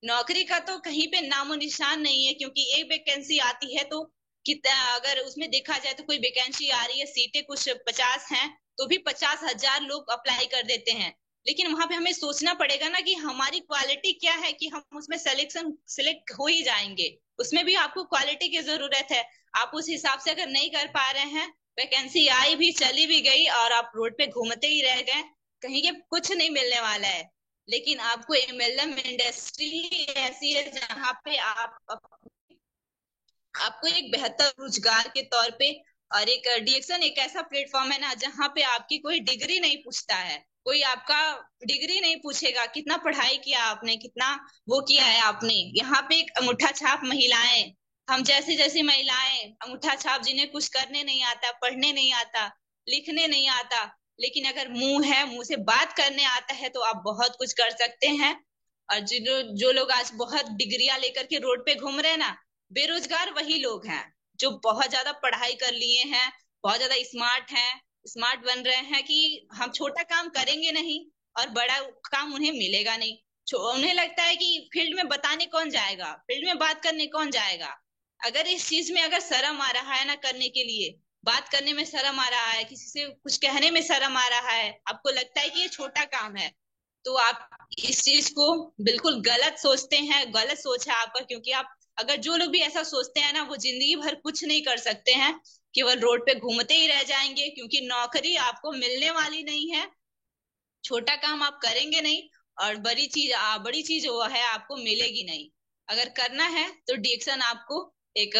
नौकरी का तो कहीं पे नामो निशान नहीं है, क्योंकि एक वैकेंसी आती है तो कितना, अगर उसमें देखा जाए तो कोई वैकेंसी आ रही है, सीटें कुछ 50 हैं, तो भी 50,000 लोग अप्लाई कर देते हैं। लेकिन वहां पे हमें सोचना पड़ेगा ना कि हमारी क्वालिटी क्या है कि हम उसमें सिलेक्ट हो ही जाएंगे। उसमें भी आपको क्वालिटी की जरूरत है। आप उस हिसाब से अगर नहीं कर पा रहे हैं, वैकेंसी आई भी, चली भी गई, और आप रोड पे घूमते ही रह गए, कहीं के कुछ नहीं मिलने वाला है। लेकिन आपको एमएलएम इंडस्ट्री ऐसी है जहाँ पे आपको एक बेहतर रोजगार के तौर पे, और एक डीएक्शन एक ऐसा प्लेटफॉर्म है ना जहाँ पे आपकी कोई डिग्री नहीं पूछता है, कोई आपका डिग्री नहीं पूछेगा, कितना पढ़ाई किया आपने, कितना वो किया है आपने। यहाँ पे एक अंगूठा छाप महिलाएं, हम जैसी जैसी महिलाएं अंगूठा छाप, जिन्हें कुछ करने नहीं आता, पढ़ने नहीं आता, लिखने नहीं आता, लेकिन अगर मुंह है, मुंह से बात करने आता है, तो आप बहुत कुछ कर सकते हैं। और जो लोग आज बहुत डिग्रियां लेकर के रोड पे घूम रहे हैं ना, बेरोजगार वही लोग हैं जो बहुत ज्यादा पढ़ाई कर लिए हैं, बहुत ज्यादा स्मार्ट हैं, स्मार्ट बन रहे हैं कि हम छोटा काम करेंगे नहीं और बड़ा काम उन्हें मिलेगा नहीं। उन्हें लगता है कि फील्ड में बताने कौन जाएगा, फील्ड में बात करने कौन जाएगा। अगर इस चीज में अगर शर्म आ रहा है ना करने के लिए, बात करने में शर्म आ रहा है, किसी से कुछ कहने में शर्म आ रहा है, आपको लगता है कि ये छोटा काम है, तो आप इस चीज को बिल्कुल गलत सोचते हैं, गलत सोच है आपका। क्योंकि आप, अगर जो लोग भी ऐसा सोचते हैं ना, वो जिंदगी भर कुछ नहीं कर सकते हैं, केवल रोड पे घूमते ही रह जाएंगे। क्योंकि नौकरी आपको मिलने वाली नहीं है, छोटा काम आप करेंगे नहीं, और बड़ी चीज वो है आपको मिलेगी नहीं। अगर करना है तो डीएक्शन एक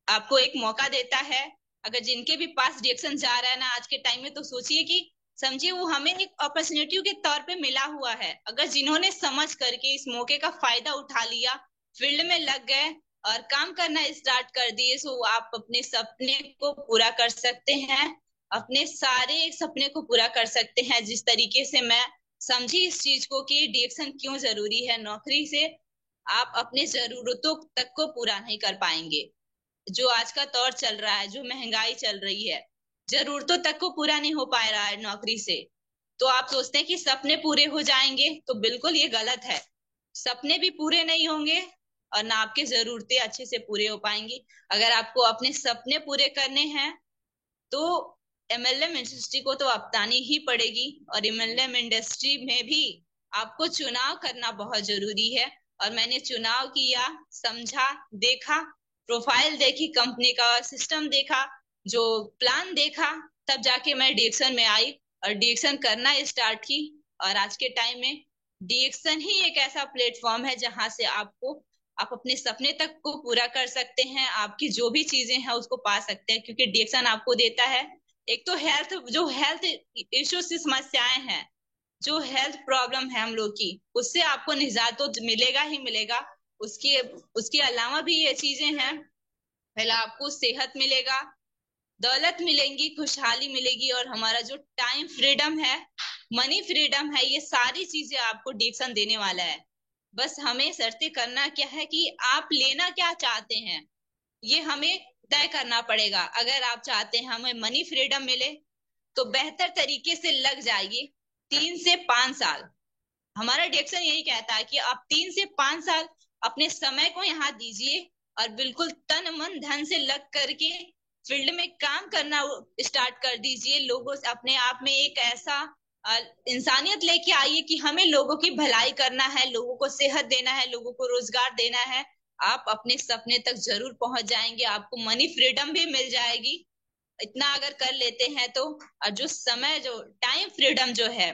आपको एक मौका देता है। अगर जिनके भी पास डीएक्शन जा रहा है ना आज के टाइम में, तो सोचिए कि, समझिए वो हमें एक अपॉर्चुनिटी के तौर पे मिला हुआ है। अगर जिन्होंने समझ करके इस मौके का फायदा उठा लिया, फील्ड में लग गए और काम करना स्टार्ट कर दिए, तो आप अपने सपने को पूरा कर सकते हैं, अपने सारे सपने को पूरा कर सकते हैं। जिस तरीके से मैं समझी इस चीज को कि डीएक्शन क्यों जरूरी है, नौकरी से आप अपने जरूरतों तक को पूरा नहीं कर पाएंगे। जो आज का दौर चल रहा है, जो महंगाई चल रही है, जरूरतों तक को पूरा नहीं हो पा रहा है नौकरी से। तो आप सोचते हैं कि सपने पूरे हो जाएंगे, तो बिल्कुल ये गलत है। सपने भी पूरे नहीं होंगे और ना आपकी जरूरतें अच्छे से पूरे हो पाएंगी। अगर आपको अपने सपने पूरे करने हैं, तो एमएलएम इंडस्ट्री को तो अपनानी ही पड़ेगी। और एमएलएम इंडस्ट्री में भी आपको चुनाव करना बहुत जरूरी है। और मैंने चुनाव किया, समझा, देखा, प्रोफाइल देखी, कंपनी का सिस्टम देखा, जो प्लान देखा, तब जाके मैं डीएक्शन में आई और डीएक्शन करना स्टार्ट की। और आज के टाइम में डीएक्शन ही एक ऐसा प्लेटफॉर्म है जहां से आप अपने सपने तक को पूरा कर सकते हैं, आपकी जो भी चीजें हैं उसको पा सकते हैं। क्योंकि डीएक्शन आपको देता है एक तो हेल्थ इश्यूज की समस्याएं हैं, जो हेल्थ प्रॉब्लम है हम लोग की, उससे आपको निजात तो मिलेगा ही मिलेगा। उसकी उसके अलावा भी ये चीजें हैं, पहला आपको सेहत मिलेगा, दौलत मिलेंगी, खुशहाली मिलेगी, और हमारा जो टाइम फ्रीडम है, मनी फ्रीडम है, ये सारी चीजें आपको डिक्शन देने वाला है। बस हमें शर्तें करना क्या है कि आप लेना क्या चाहते हैं, ये हमें तय करना पड़ेगा। अगर आप चाहते हैं हमें मनी फ्रीडम मिले, तो बेहतर तरीके से लग जाएगी 3 से 5 साल। हमारा डिरेक्शन यही कहता है कि आप 3 से 5 साल अपने समय को यहाँ दीजिए, और बिल्कुल तन मन धन से लग करके फील्ड में काम करना स्टार्ट कर दीजिए। लोगों से अपने आप में एक ऐसा इंसानियत लेके आइए कि हमें लोगों की भलाई करना है, लोगों को सेहत देना है, लोगों को रोजगार देना है। आप अपने सपने तक जरूर पहुंच जाएंगे, आपको मनी फ्रीडम भी मिल जाएगी। इतना अगर कर लेते हैं तो। और जो टाइम फ्रीडम जो है,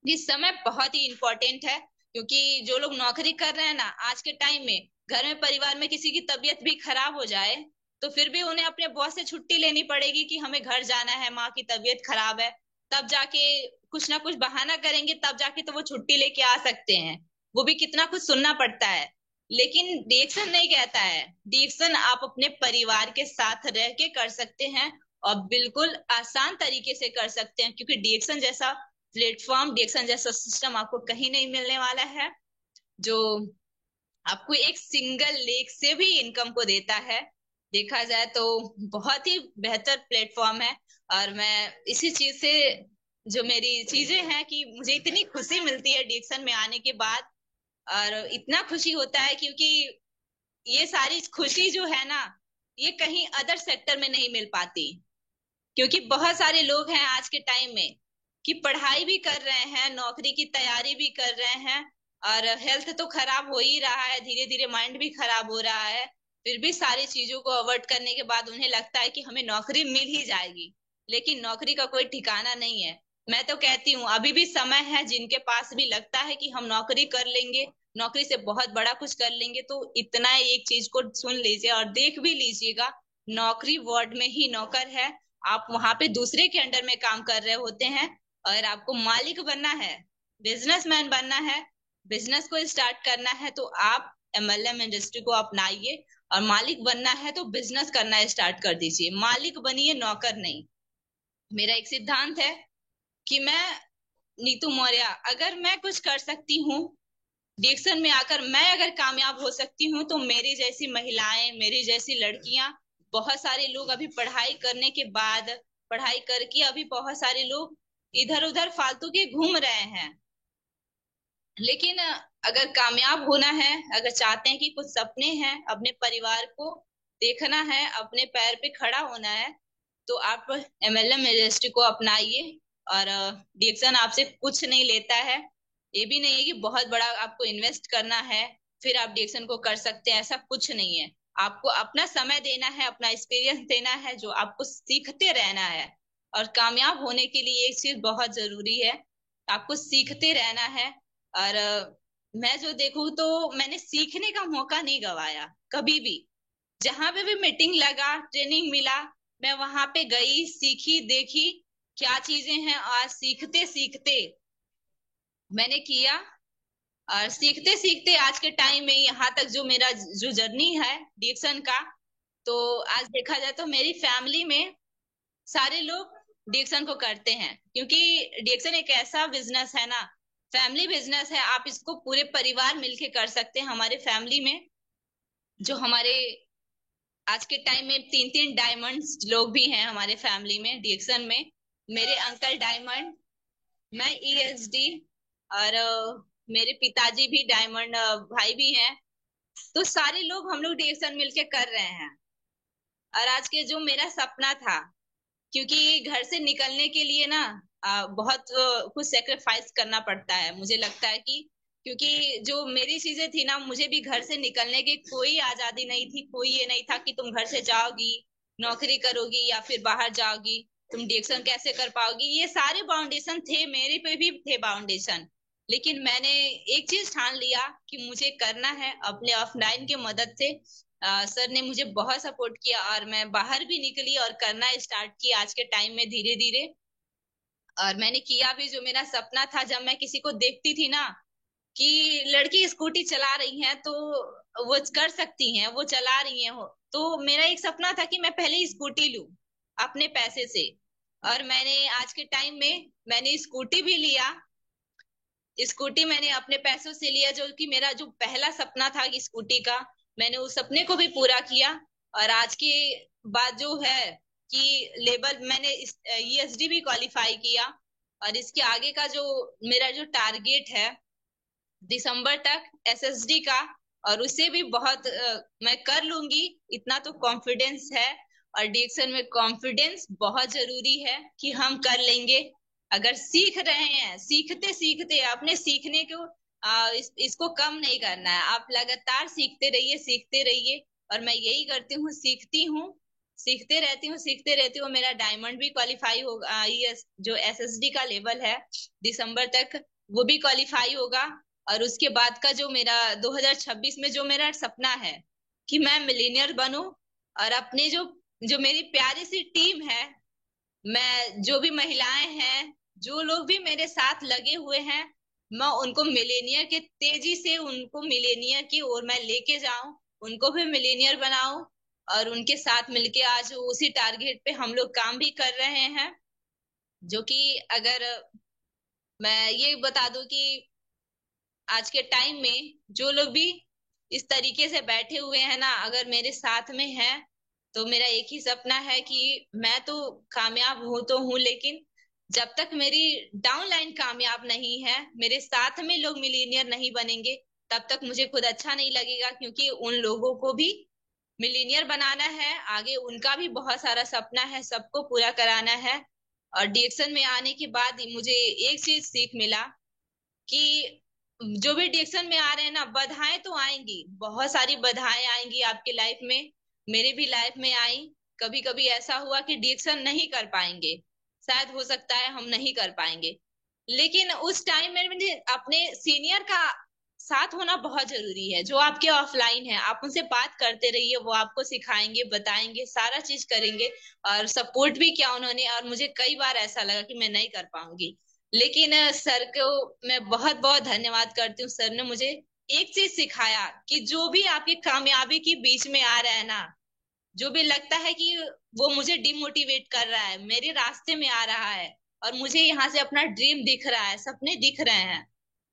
ये समय बहुत ही इंपॉर्टेंट है। क्योंकि जो लोग नौकरी कर रहे हैं ना आज के टाइम में, घर में परिवार में किसी की तबीयत भी खराब हो जाए, तो फिर भी उन्हें अपने बॉस से छुट्टी लेनी पड़ेगी कि हमें घर जाना है, माँ की तबीयत खराब है। तब जाके कुछ ना कुछ बहाना करेंगे, तब जाके तो वो छुट्टी लेके आ सकते हैं। वो भी कितना कुछ सुनना पड़ता है। लेकिन डिएक्शन नहीं कहता है, डिएक्शन आप अपने परिवार के साथ रह के कर सकते हैं, और बिल्कुल आसान तरीके से कर सकते हैं। क्योंकि डिएक्शन जैसा प्लेटफॉर्म, डिएक्शन जैसा सिस्टम आपको कहीं नहीं मिलने वाला है, जो आपको एक सिंगल लेग से भी इनकम को देता है। देखा जाए तो बहुत ही बेहतर प्लेटफॉर्म है। और मैं इसी चीज से, जो मेरी चीजें हैं कि मुझे इतनी खुशी मिलती है डिएक्शन में आने के बाद, और इतना खुशी होता है क्योंकि ये सारी खुशी जो है ना, ये कहीं अदर सेक्टर में नहीं मिल पाती। क्योंकि बहुत सारे लोग हैं आज के टाइम में कि पढ़ाई भी कर रहे हैं, नौकरी की तैयारी भी कर रहे हैं, और हेल्थ तो खराब हो ही रहा है, धीरे धीरे माइंड भी खराब हो रहा है। फिर भी सारी चीजों को अवॉइड करने के बाद उन्हें लगता है कि हमें नौकरी मिल ही जाएगी। लेकिन नौकरी का कोई ठिकाना नहीं है। मैं तो कहती हूँ अभी भी समय है, जिनके पास भी लगता है कि हम नौकरी कर लेंगे, नौकरी से बहुत बड़ा कुछ कर लेंगे, तो इतना एक चीज को सुन लीजिए और देख भी लीजिएगा। नौकरी वर्ड में ही नौकर है। आप वहां पे दूसरे के अंडर में काम कर रहे होते हैं। अगर आपको मालिक बनना है, बिजनेसमैन बनना है, बिजनेस को स्टार्ट करना है, तो आप एमएलएम इंडस्ट्री को अपनाइए। और मालिक बनना है तो बिजनेस करना स्टार्ट कर दीजिए, मालिक बनिए, नौकर नहीं। मेरा एक सिद्धांत है कि मैं, नीतू मौर्य, अगर मैं कुछ कर सकती हूँ, डिएक्शन में आकर मैं अगर कामयाब हो सकती हूँ, तो मेरी जैसी महिलाएं, मेरी जैसी लड़कियां, बहुत सारे लोग अभी पढ़ाई करने के बाद, पढ़ाई करके अभी बहुत सारे लोग इधर उधर फालतू के घूम रहे हैं। लेकिन अगर कामयाब होना है, अगर चाहते हैं कि कुछ सपने हैं, अपने परिवार को देखना है, अपने पैर पे खड़ा होना है, तो आप एमएलएम इंडस्ट्री को अपनाइए। और डिएक्शन आपसे कुछ नहीं लेता है, ये भी नहीं है कि बहुत बड़ा आपको इन्वेस्ट करना है फिर आप डिएक्शन को कर सकते हैं, ऐसा कुछ नहीं है। आपको अपना समय देना है, अपना एक्सपीरियंस देना है, जो आपको सीखते रहना है। और कामयाब होने के लिए एक चीज बहुत जरूरी है, आपको सीखते रहना है। और मैं जो देखूं तो मैंने सीखने का मौका नहीं गवाया कभी भी। जहां पे भी मीटिंग लगा, ट्रेनिंग मिला, मैं वहां पे गई, सीखी, देखी क्या चीजें हैं, आज सीखते सीखते मैंने किया। और सीखते सीखते आज के टाइम में यहाँ तक जो मेरा जो जर्नी है डिएक्शन का, तो आज देखा जाए तो मेरी फैमिली में सारे लोग डिएक्शन को करते हैं, क्योंकि डिएक्शन एक ऐसा बिजनेस है ना, फैमिली बिजनेस है। आप इसको पूरे परिवार मिलके कर सकते हैं। हमारे फैमिली में जो हमारे आज के टाइम में तीन तीन डायमंड्स लोग भी हैं हमारे फैमिली में डिएक्शन में। मेरे अंकल डायमंड, मैं ईएसडी, और मेरे पिताजी भी डायमंड भाई भी हैं। तो सारे लोग हम लोग डिएक्शन मिलके कर रहे हैं। और आज के जो मेरा सपना था, क्योंकि घर से निकलने के लिए ना बहुत कुछ सेक्रीफाइस करना पड़ता है, मुझे लगता है कि क्योंकि जो मेरी चीजें थी ना, मुझे भी घर से निकलने की कोई आजादी नहीं थी। कोई ये नहीं था कि तुम घर से जाओगी, नौकरी करोगी या फिर बाहर जाओगी, तुम डिएक्शन कैसे कर पाओगी। ये सारे बाउंडेशन थे, मेरे पे भी थे बाउंडेशन। लेकिन मैंने एक चीज ठान लिया कि मुझे करना है अपने ऑफलाइन की मदद से। सर ने मुझे बहुत सपोर्ट किया और मैं बाहर भी निकली और करना स्टार्ट किया आज के टाइम में धीरे धीरे। और मैंने किया भी जो मेरा सपना था। जब मैं किसी को देखती थी ना कि लड़की स्कूटी चला रही है तो वो कर सकती हैं, वो चला रही हैं, हो तो मेरा एक सपना था कि मैं पहले स्कूटी लूं अपने पैसे से। और मैंने आज के टाइम में मैंने स्कूटी भी लिया। स्कूटी मैंने अपने पैसों से लिया, जो कि मेरा जो पहला सपना था कि स्कूटी का, मैंने उस सपने को भी पूरा किया। और आज की बात जो है कि लेवल मैंने ईएसडी भी क्वालिफाई किया। और इसके आगे का जो मेरा जो टारगेट है दिसंबर तक एसएसडी का, और उसे भी बहुत मैं कर लूंगी, इतना तो कॉन्फिडेंस है। और डिक्शन में कॉन्फिडेंस बहुत जरूरी है कि हम कर लेंगे। अगर सीख रहे हैं, सीखते सीखते अपने सीखने को इसको कम नहीं करना है। आप लगातार सीखते रहिए, सीखते रहिए। और मैं यही करती हूँ, सीखती हूँ, सीखते रहती हूँ, सीखते रहती हूँ। मेरा डायमंड भी क्वालिफाई होगा, जो एसएसडी का लेवल है दिसंबर तक वो भी क्वालिफाई होगा। और उसके बाद का जो मेरा 2026 में जो मेरा सपना है कि मैं मिलीनियर बनूं, और अपने जो जो मेरी प्यारी सी टीम है, मैं जो भी महिलाएं हैं, जो लोग भी मेरे साथ लगे हुए हैं, मैं उनको मिलेनियर के तेजी से उनको मिलेनियर की ओर मैं लेके जाऊं, उनको भी मिलेनियर बनाऊं। और उनके साथ मिलके आज उसी टारगेट पे हम लोग काम भी कर रहे हैं। जो कि अगर मैं ये बता दूं कि आज के टाइम में जो लोग भी इस तरीके से बैठे हुए हैं ना, अगर मेरे साथ में है, तो मेरा एक ही सपना है कि मैं तो कामयाब हूं तो हूं, लेकिन जब तक मेरी डाउन लाइन कामयाब नहीं है, मेरे साथ में लोग मिलीनियर नहीं बनेंगे, तब तक मुझे खुद अच्छा नहीं लगेगा। क्योंकि उन लोगों को भी मिलीनियर बनाना है, आगे उनका भी बहुत सारा सपना है, सबको पूरा कराना है। और डिएक्शन में आने के बाद मुझे एक चीज सीख मिला कि जो भी डिसीजन में आ रहे हैं ना, बाधाएं तो आएंगी, बहुत सारी बाधाएं आएंगी आपकी लाइफ में, मेरे भी लाइफ में आई। कभी कभी ऐसा हुआ कि डिसीजन नहीं कर पाएंगे, शायद हो सकता है हम नहीं कर पाएंगे। लेकिन उस टाइम में मुझे अपने सीनियर का साथ होना बहुत जरूरी है, जो आपके ऑफलाइन है। आप उनसे बात करते रहिए, वो आपको सिखाएंगे, बताएंगे, सारा चीज करेंगे। और सपोर्ट भी किया उन्होंने। और मुझे कई बार ऐसा लगा कि मैं नहीं कर पाऊंगी, लेकिन सर को मैं बहुत बहुत धन्यवाद करती हूँ। सर ने मुझे एक चीज सिखाया कि जो भी आपकी कामयाबी के बीच में आ रहा है ना, जो भी लगता है कि वो मुझे डिमोटिवेट कर रहा है, मेरे रास्ते में आ रहा है, और मुझे यहाँ से अपना ड्रीम दिख रहा है, सपने दिख रहे हैं,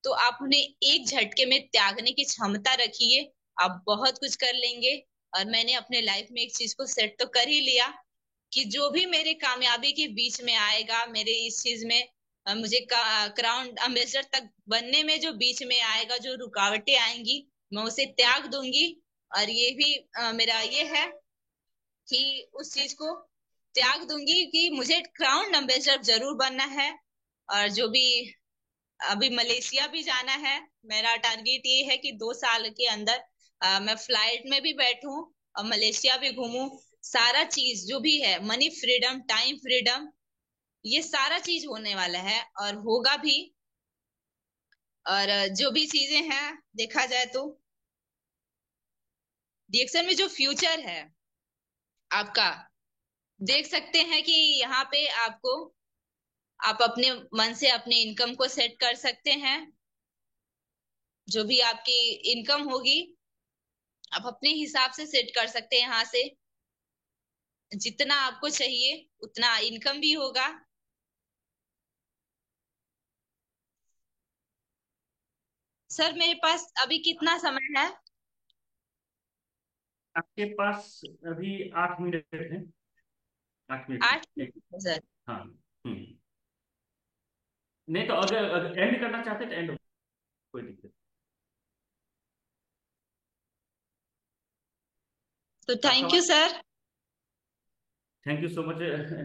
तो आप उन्हें एक झटके में त्यागने की क्षमता रखिए, आप बहुत कुछ कर लेंगे। और मैंने अपने लाइफ में एक चीज को सेट तो कर ही लिया कि जो भी मेरे कामयाबी के बीच में आएगा, मेरे इस चीज में मुझे क्राउन अम्बेसडर तक बनने में जो बीच में आएगा, जो रुकावटें आएंगी, मैं उसे त्याग दूंगी। और ये भी मेरा ये है कि उस चीज को त्याग दूंगी कि मुझे क्राउन एम्बेसडर जरूर बनना है। और जो भी अभी मलेशिया भी जाना है। मेरा टारगेट ये है कि 2 साल के अंदर मैं फ्लाइट में भी बैठूं और मलेशिया भी घूमूं। सारा चीज जो भी है, मनी फ्रीडम, टाइम फ्रीडम, ये सारा चीज होने वाला है और होगा भी। और जो भी चीजें हैं देखा जाए तो डीएक्सन में जो फ्यूचर है आपका, देख सकते हैं कि यहाँ पे आपको, आप अपने मन से अपने इनकम को सेट कर सकते हैं। जो भी आपकी इनकम होगी आप अपने हिसाब से सेट कर सकते हैं। यहाँ से जितना आपको चाहिए उतना इनकम भी होगा। सर मेरे पास अभी कितना समय है? आपके पास अभी 8 मिनट है। 8 मिनट है, 8 एक। सर। हाँ। नहीं तो अगर एंड करना चाहते तो एंड, कोई दिक्कत। तो आपका थैंक यू बात। Sir. Thank you so much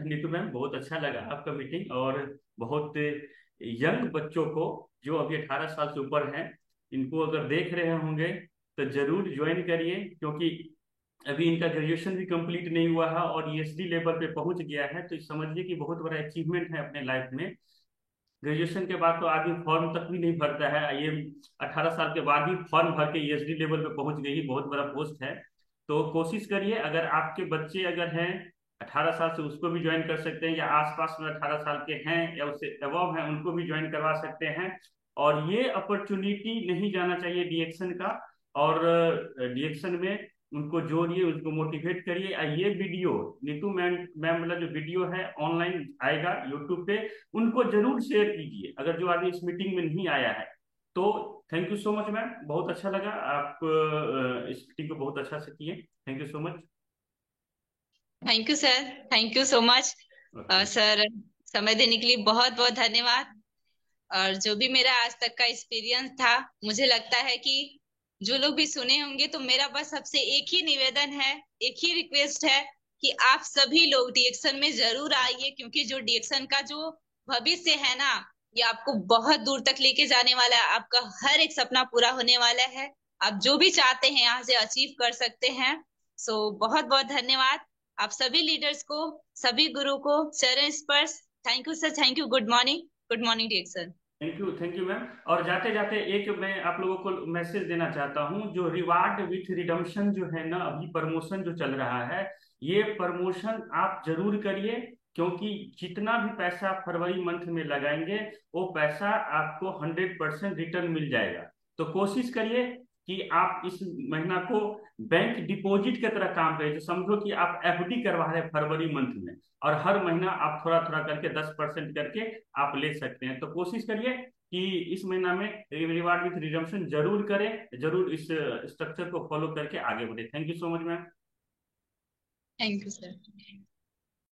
Neetu ma'am, बहुत अच्छा लगा आपका मीटिंग। और बहुत यंग बच्चों को, जो अभी 18 साल से ऊपर हैं, इनको अगर देख रहे होंगे तो जरूर ज्वाइन करिए, क्योंकि अभी इनका ग्रेजुएशन भी कंप्लीट नहीं हुआ है और ईएसडी लेवल पे पहुंच गया है, तो समझिए कि बहुत बड़ा अचीवमेंट है अपने लाइफ में। ग्रेजुएशन के बाद तो आदमी फॉर्म तक भी नहीं भरता है, ये 18 साल के बाद ही फॉर्म भर के ईएसडी लेवल पे पहुंच गई, बहुत बड़ा पोस्ट है। तो कोशिश करिए, अगर आपके बच्चे अगर हैं 18 साल से, उसको भी ज्वाइन कर सकते हैं, या आसपास में 18 साल के हैं या उससे अबव हैं, उनको भी ज्वाइन करवा सकते हैं। और ये अपॉर्चुनिटी नहीं जाना चाहिए डीएक्शन का। और डीएक्शन में उनको जोड़िए, उनको मोटिवेट करिए। ये वीडियो नीतू मैम मैम वाला जो वीडियो है ऑनलाइन आएगा यूट्यूब पे, उनको जरूर शेयर कीजिए, अगर जो आदमी इस मीटिंग में नहीं आया है तो। Thank you so much ma'am, बहुत अच्छा लगा। आप इस मीटिंग को बहुत अच्छा से किए। Thank you so much. Thank you sir. Thank you so much. Okay. Sir समय देने के लिए बहुत बहुत धन्यवाद। और जो भी मेरा आज तक का एक्सपीरियंस था, मुझे लगता है कि जो लोग भी सुने होंगे, तो मेरा बस सबसे एक ही निवेदन है, एक ही रिक्वेस्ट है कि आप सभी लोग डीएक्शन में जरूर आइए, क्योंकि जो डीएक्शन का जो भविष्य है ना, ये आपको बहुत दूर तक लेके जाने वाला है। आपका हर एक सपना पूरा होने वाला है। आप जो भी चाहते हैं यहाँ से अचीव कर सकते हैं। सो बहुत बहुत धन्यवाद आप सभी लीडर्स को, सभी गुरु को चरण स्पर्श। Thank you sir, thank you. Good morning. Good morning डीएक्शन। Thank you ma'am. और जाते जाते एक मैं आप लोगों को मैसेज देना चाहता हूँ, जो रिवार्ड विथ रिडम्पशन जो है ना, अभी प्रमोशन जो चल रहा है, ये प्रमोशन आप जरूर करिए, क्योंकि जितना भी पैसा आप फरवरी मंथ में लगाएंगे, वो पैसा आपको 100% रिटर्न मिल जाएगा। तो कोशिश करिए कि आप इस महीना को बैंक डिपॉजिट की तरह काम करें, तो समझो कि आप एफडी करवा रहे हैं फरवरी मंथ में, और हर महीना आप थोड़ा थोड़ा करके 10% करके आप ले सकते हैं। तो कोशिश करिए कि इस महीना में रिवार्ड विथ रिडम्पशन जरूर करें, जरूर इस स्ट्रक्चर को फॉलो करके आगे बढ़े। Thank you so much ma'am. Thank you sir.